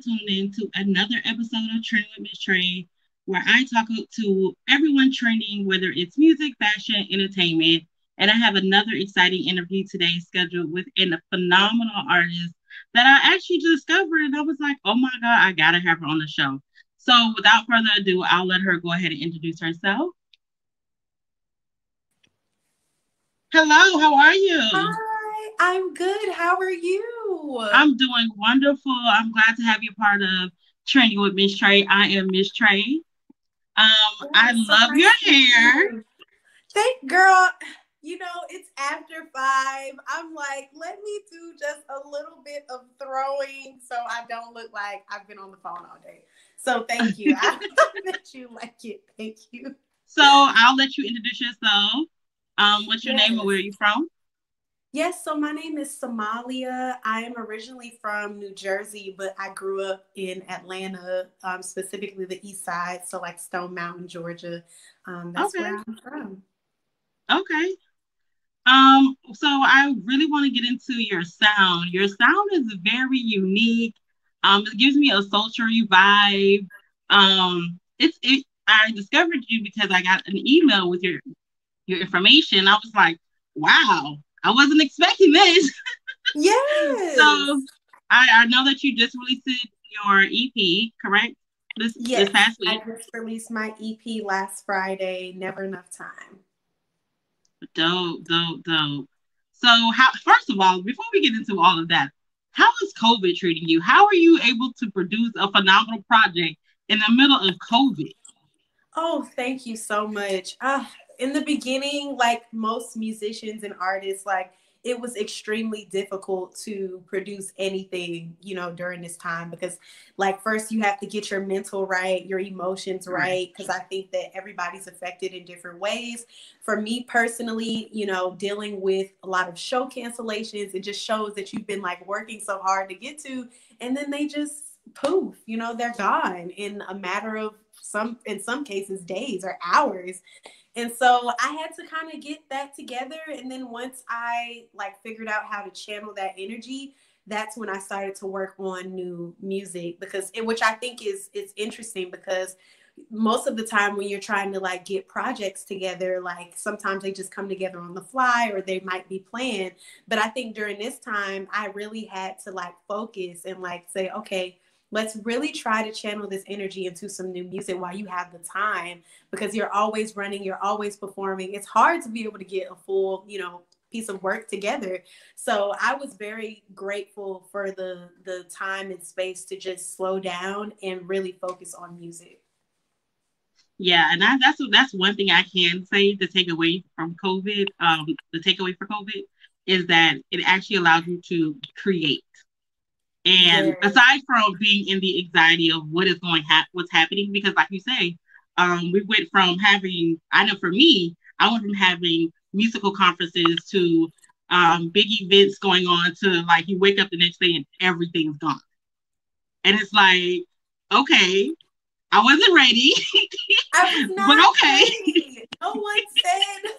tuning in to another episode of Trending with Miss Trey, where I talk to everyone trending, whether it's music, fashion, entertainment. And I have another exciting interview today scheduled with a phenomenal artist that I actually discovered. And I was like, oh my God, I got to have her on the show. So without further ado, I'll let her go ahead and introduce herself. Hello, how are you? Hi, I'm good. How are you? I'm doing wonderful. I'm glad to have you part of Trending with Miss Trey. I am Miss Trey. Oh, I it's so love your nice to meet hair. you. Thank girl. It's after 5. I'm like, let me do just a little bit of throwing so I don't look like I've been on the phone all day. So thank you. I hope that you like it. Thank you. So I'll let you introduce yourself. What's your name and where are Yes. you from? Yes, so my name is Somalia. I am originally from New Jersey, but I grew up in Atlanta, specifically the East Side, so like Stone Mountain, Georgia. That's Okay, where I'm from. okay. So I really want to get into your sound. Your sound is very unique. It gives me a sultry vibe. I discovered you because I got an email with your information. I was like, wow, I wasn't expecting this. So Yes. I know that you just released your EP, correct? This Yes. past I week. just released my EP last Friday, Never Enough Time. Dope, dope, dope. So how first of all, before we get into all of that, how is COVID treating you? How are you able to produce a phenomenal project in the middle of COVID? Oh, thank you so much. In the beginning, like most musicians and artists, like it was extremely difficult to produce anything, during this time because like first you have to get your mental right, your emotions Right. right, because I think that everybody's affected in different ways. For me personally, dealing with a lot of show cancellations, it just shows that you've been like working so hard to get to, and then they just poof, they're gone in a matter of in some cases days or hours. And so I had to kind of get that together, and then once I like figured out how to channel that energy, that's when I started to work on new music, because which I think is it's interesting because most of the time when you're trying to like get projects together, like sometimes they just come together on the fly or they might be planned. But I think during this time I really had to like focus and like say, okay, let's really try to channel this energy into some new music while you have the time, because you're always running, you're always performing. It's hard to be able to get a full, piece of work together. So I was very grateful for the time and space to just slow down and really focus on music. Yeah, and that's one thing I can say to take away from COVID. The takeaway for COVID is that it actually allows you to create. And Yes. aside from being in the anxiety of what is what's happening, because like you say, we went from having, I know for me, I went from having musical conferences to big events going on to like you wake up the next day and everything's gone. And it's like, okay, I wasn't ready, I was but not okay. ready. No one said,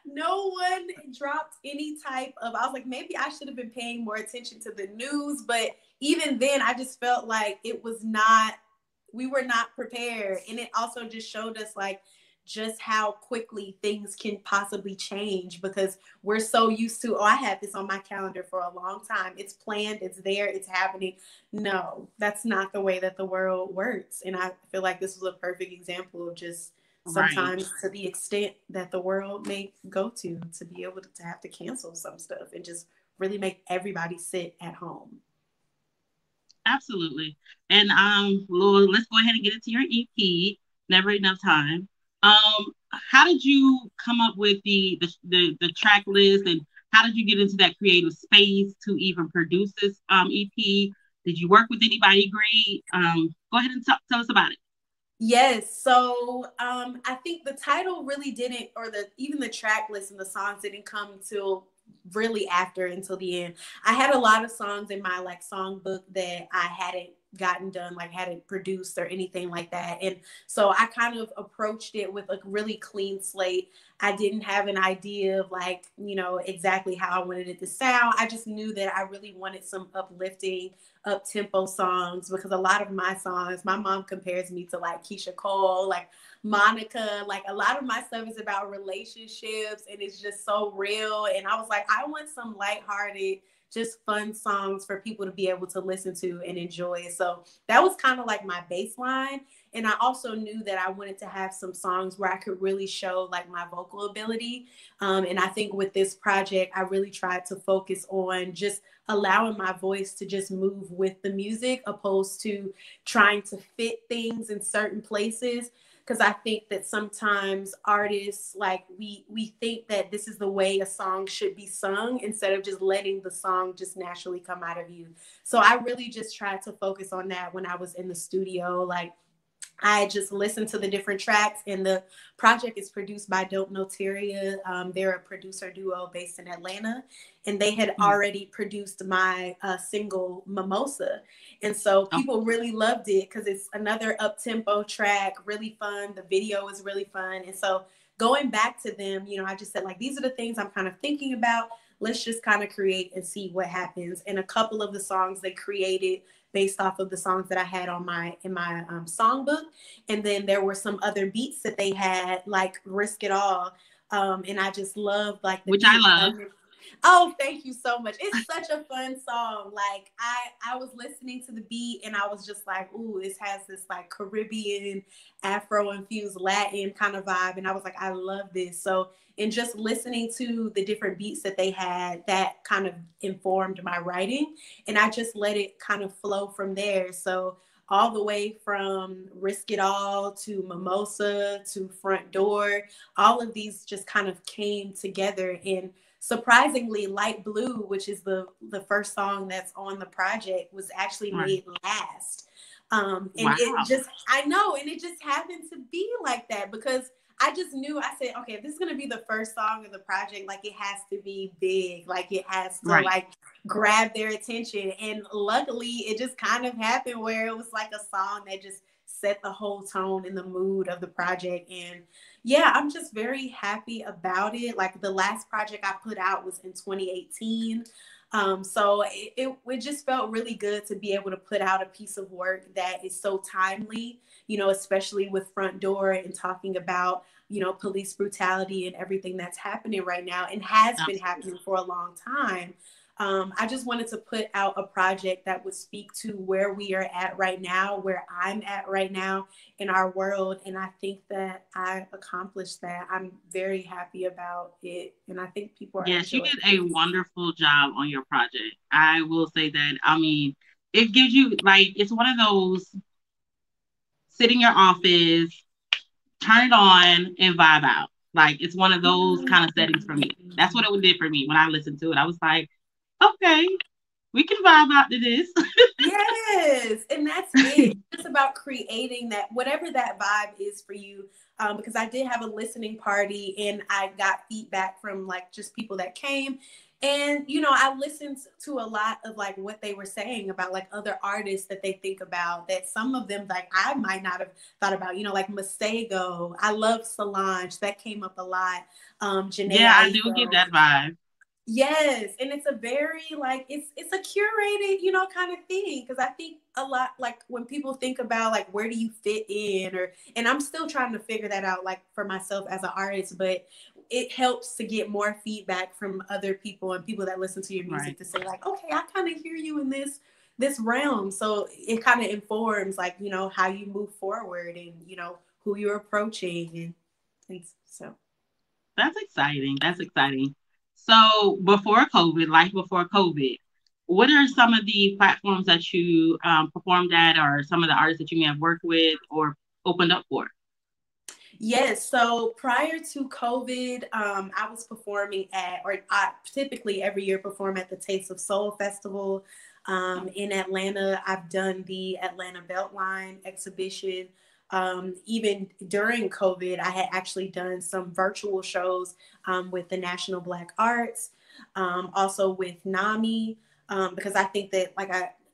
no one dropped any type of, I was like, maybe I should have been paying more attention to the news. But even then, I just felt like it was not, we were not prepared. And it also just showed us like just how quickly things can possibly change, because we're so used to, oh, I had this on my calendar for a long time. It's planned, it's there, it's happening. No, that's not the way that the world works. And I feel like this was a perfect example of just Right. sometimes to the extent that the world may go to be able to have to cancel some stuff and just really make everybody sit at home. Absolutely. And Lord, let's go ahead and get into your EP. Never enough time. How did you come up with the track list, and how did you get into that creative space to even produce this EP? Did you work with anybody great? Go ahead and tell us about it. Yes. So I think the title really didn't, or the even the track list and the songs didn't come till really after until the end. I had a lot of songs in my like song book that I hadn't gotten done, like hadn't produced or anything like that. And so I kind of approached it with a really clean slate. I didn't have an idea of like, you know, exactly how I wanted it to sound. I just knew that I really wanted some uplifting, up-tempo songs, because a lot of my songs, my mom compares me to like Keisha Cole, like Monica, like a lot of my stuff is about relationships and it's just so real. And I was like, I want some lighthearted, just fun songs for people to be able to listen to and enjoy. So that was kind of like my baseline. And I also knew that I wanted to have some songs where I could really show like my vocal ability. And I think with this project, I really tried to focus on just allowing my voice to just move with the music, opposed to trying to fit things in certain places. Because I think that sometimes artists, like we think that this is the way a song should be sung instead of just letting the song just naturally come out of you. So I really just tried to focus on that when I was in the studio. Like, I just listened to the different tracks, and the project is produced by Don't Know Tyria. They're a producer duo based in Atlanta, and they had already produced my single Mimosa. And so people really loved it because it's another up-tempo track, really fun. The video is really fun. And so going back to them, you know, I just said, like, these are the things I'm kind of thinking about. Let's just kind of create and see what happens. And a couple of the songs they created based off of the songs that I had on in my songbook. And then there were some other beats that they had, like Risk It All. And I just loved like the which beat. I love. Oh, thank you so much. It's such a fun song. Like I was listening to the beat and I was just like, ooh, this has this like Caribbean, Afro infused Latin kind of vibe. And I was like, I love this. So in just listening to the different beats that they had, that kind of informed my writing. And I just let it kind of flow from there. So all the way from Risk It All to Mimosa to Front Door, all of these just kind of came together. And surprisingly, Light Blue, which is the first song that's on the project, was actually made last. And it just, I know, and it just happened to be like that because I just knew, I said, okay, if this is going to be the first song of the project, like it has to be big, like it has to like grab their attention. And luckily it just kind of happened where it was like a song that just set the whole tone and the mood of the project. And yeah, I'm just very happy about it. Like the last project I put out was in 2018. So it just felt really good to be able to put out a piece of work that is so timely, you know, especially with Front Door and talking about, you know, police brutality and everything that's happening right now and has been happening for a long time. I just wanted to put out a project that would speak to where we are at right now, where I'm at right now in our world. And I think that I accomplished that. I'm very happy about it. And I think people are. Yes, you did a wonderful job on your project. I will say that. I mean, it gives you, like, it's one of those, sit in your office, turn it on, and vibe out. Like, it's one of those kind of settings for me. That's what it did for me when I listened to it. I was like, okay, we can vibe out to this. Yes, and that's it. It's about creating that, whatever that vibe is for you. Because I did have a listening party and I got feedback from like just people that came. And, you know, I listened to a lot of like what they were saying about like other artists that they think about, that some of them like I might not have thought about, you know, like Masego. I love Solange. That came up a lot. Janae. Yeah, I do get that vibe. Yes, and it's a very like it's a curated, you know, kind of thing, because I think a lot like when people think about like where do you fit in, or and I'm still trying to figure that out like for myself as an artist, but it helps to get more feedback from other people and people that listen to your music to say like, okay, I kind of hear you in this realm, so it kind of informs like, you know, how you move forward and, you know, who you're approaching and things. So that's exciting. That's exciting. So before COVID, life before COVID, what are some of the platforms that you performed at, or some of the artists that you may have worked with or opened up for? Yes. So prior to COVID, I was performing at, or I typically every year perform at the Taste of Soul Festival in Atlanta. I've done the Atlanta Beltline exhibition. Even during COVID, I had actually done some virtual shows with the National Black Arts, also with NAMI, because I think that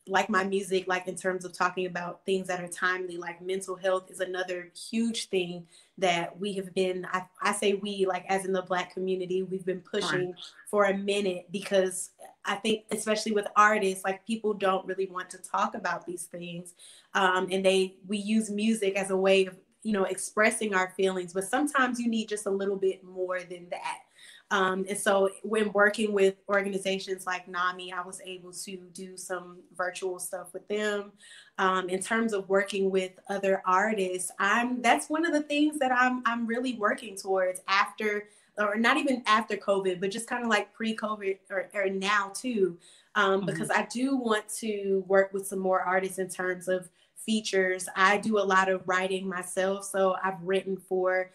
like my music, like in terms of talking about things that are timely, like mental health is another huge thing that we have been, I say we, like as in the Black community, we've been Right. pushing for a minute, because I think especially with artists, like people don't really want to talk about these things. And we use music as a way of, expressing our feelings, but sometimes you need just a little bit more than that. And so when working with organizations like NAMI, I was able to do some virtual stuff with them. In terms of working with other artists, that's one of the things that I'm really working towards after, or not even after COVID, but just kind of like pre-COVID or now too. Because I do want to work with some more artists in terms of features. I do a lot of writing myself, so I've written for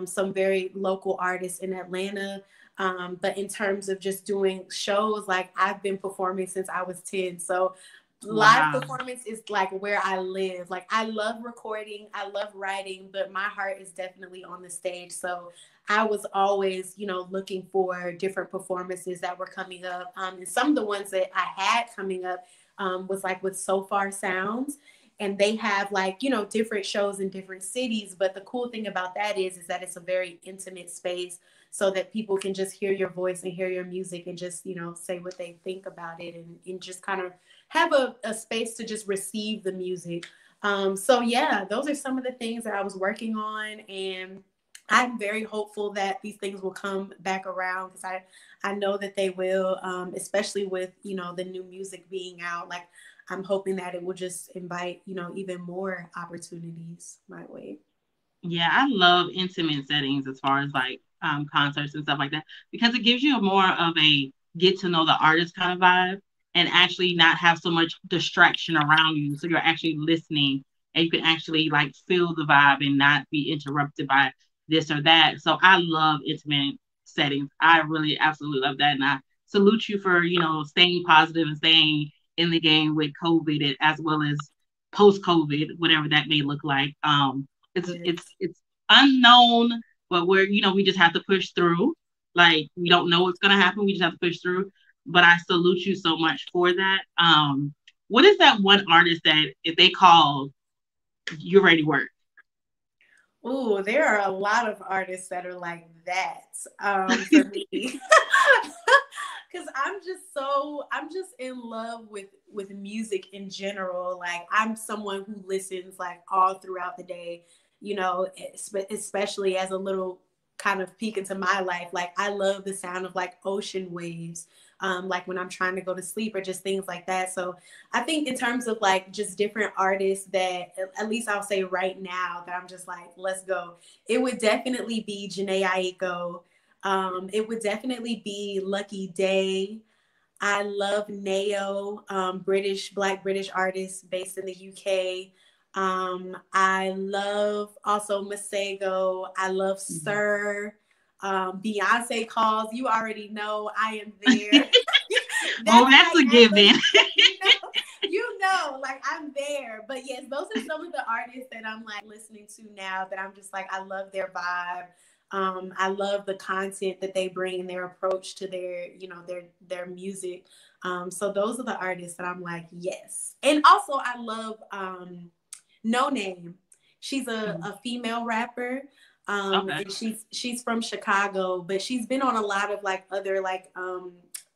some very local artists in Atlanta. But in terms of just doing shows, like I've been performing since I was 10. So live Wow. performance is like where I live. Like I love recording, I love writing, but my heart is definitely on the stage. So I was always, looking for different performances that were coming up. And some of the ones that I had coming up was like with So Far Sounds. And they have like, different shows in different cities. But the cool thing about that is that it's a very intimate space, so that people can just hear your voice and hear your music and just, say what they think about it, and just kind of have a space to just receive the music. So yeah, those are some of the things that I was working on, and I'm very hopeful that these things will come back around, because I know that they will, especially with, the new music being out. Like I'm hoping that it will just invite, even more opportunities my way. Yeah, I love intimate settings as far as like concerts and stuff like that, because it gives you a more of a get to know the artist kind of vibe, and actually not have so much distraction around you. So you're actually listening, and you can actually like feel the vibe and not be interrupted by this or that. So I love intimate settings. I really absolutely love that. And I salute you for, staying positive and staying in the game with COVID, as well as post COVID, whatever that may look like. It's unknown, but we just have to push through. Like we don't know what's gonna happen. We just have to push through. But I salute you so much for that. What is that one artist that if they call, you're ready to work? Ooh, there are a lot of artists that are like that, for me. Because I'm just in love with music in general. Like I'm someone who listens like all throughout the day, especially as a little kind of peek into my life. Like I love the sound of like ocean waves, like when I'm trying to go to sleep, or just things like that. So I think in terms of like just different artists that at least I'll say right now that I'm just like, let's go. It would definitely be Janae Aiko. It would definitely be Lucky Day. I love Neo, Black British artist based in the UK. I love also Masego. I love Sir. Beyonce calls. You already know I am there. Oh, That's that's like a given. like I'm there. But yes, those are some of the artists that I'm like listening to now, that I'm just like, I love their vibe. I love the content that they bring and their approach to their music. So those are the artists that I'm like, yes. And also I love No Name. She's a female rapper. Okay. And she's from Chicago, but she's been on a lot of like other like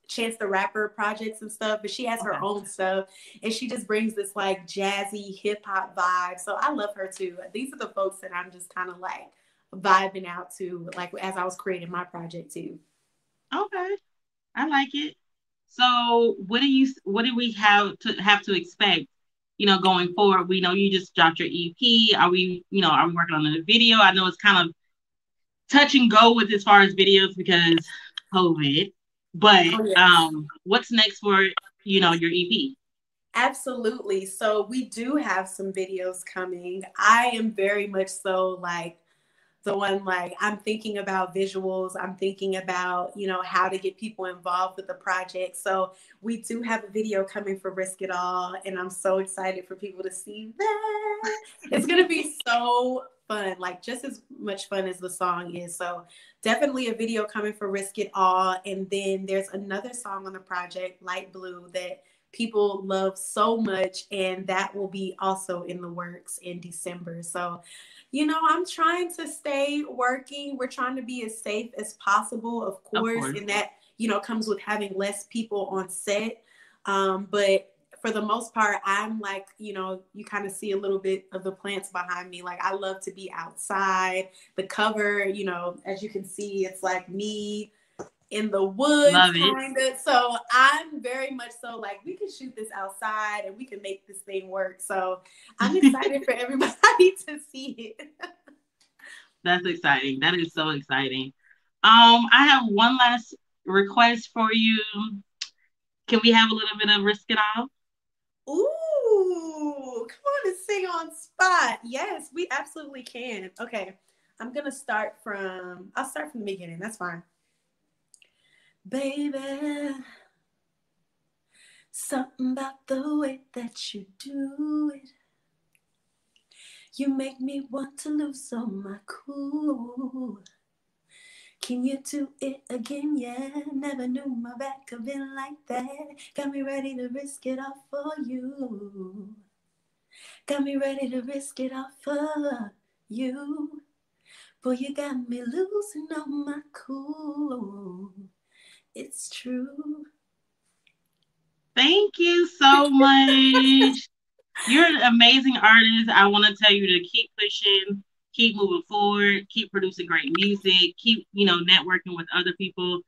Chance the Rapper projects and stuff, but she has her Okay. own stuff, and she just brings this like jazzy hip hop vibe. So I love her too. These are the folks that I'm just kind of like vibing out to, like as I was creating my project too. Okay. I like it. So what do we have to expect, going forward? We know you just dropped your EP. Are we working on a video? I know it's kind of touch and go with as far as videos because COVID. But Oh yes. what's next for, your EP? Absolutely. So we do have some videos coming. I am very much so like the one, like I'm thinking about visuals. I'm thinking about, how to get people involved with the project. So we do have a video coming for Risk It All, and I'm so excited for people to see that. It's gonna be so fun, like just as much fun as the song is. So definitely a video coming for Risk It All. And then there's another song on the project, Light Blue, that people love so much. And that will be also in the works in December. So, you know, I'm trying to stay working. We're trying to be as safe as possible, of course. And that, you know, comes with having less people on set. But for the most part, I'm like, you know, you kind of see a little bit of the plants behind me. Like, I love to be outside. The cover, you know, as you can see, it's like me in the woods, kind of. So I'm very much so like, we can shoot this outside and we can make this thing work. So I'm excited for everybody to see it. That's exciting. That is so exciting. I have one last request for you. Can we have a little bit of Risk It All? Ooh, come on and sing on spot. Yes, we absolutely can. Okay, I'm gonna start from the beginning. That's fine. Baby, something about the way that you do it. You make me want to lose all my cool. Can you do it again? Yeah, never knew my back could be like that. Got me ready to risk it all for you. Got me ready to risk it all for you. Boy, you got me losing all my cool. It's true. Thank you so much. You're an amazing artist. I want to tell you to keep pushing. Keep moving forward, keep producing great music, keep, you know, networking with other people.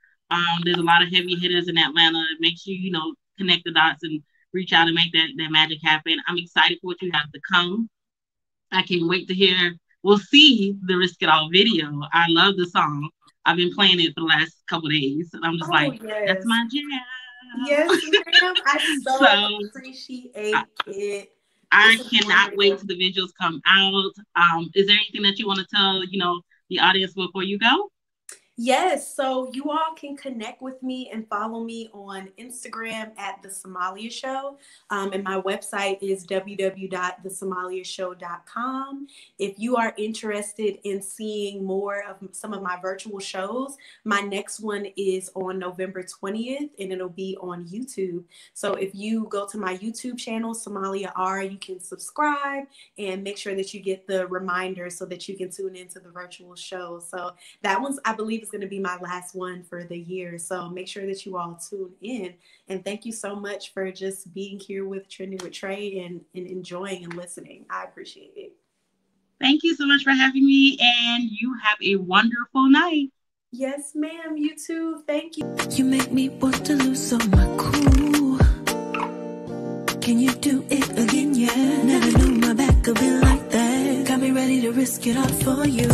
There's a lot of heavy hitters in Atlanta. Make sure, you know, connect the dots and reach out and make that magic happen. I'm excited for what you have to come. I can't wait to hear. We'll see the Risk It All video. I love the song. I've been playing it for the last couple of days. And I'm just that's my jam. Yes, ma'am. I so appreciate it. I cannot wait till the visuals come out. Is there anything that you want to tell, you know, the audience before you go? Yes, so you all can connect with me and follow me on Instagram at The Somalia Show. And my website is www.thesomaliashow.com. If you are interested in seeing more of some of my virtual shows, my next one is on November 20th, and it'll be on YouTube. So if you go to my YouTube channel, Somalia R, you can subscribe and make sure that you get the reminder so that you can tune into the virtual show. So that one's, I believe, is going to be my last one for the year. So make sure that you all tune in. And thank you so much for just being here with TrendingWithTre and enjoying and listening. I appreciate it. Thank you so much for having me, and you have a wonderful night. Yes, ma'am. You too. Thank you. You make me want to lose all my cool. Can you do it again? Yeah. Never knew my back could be like that. Got me ready to risk it all for you.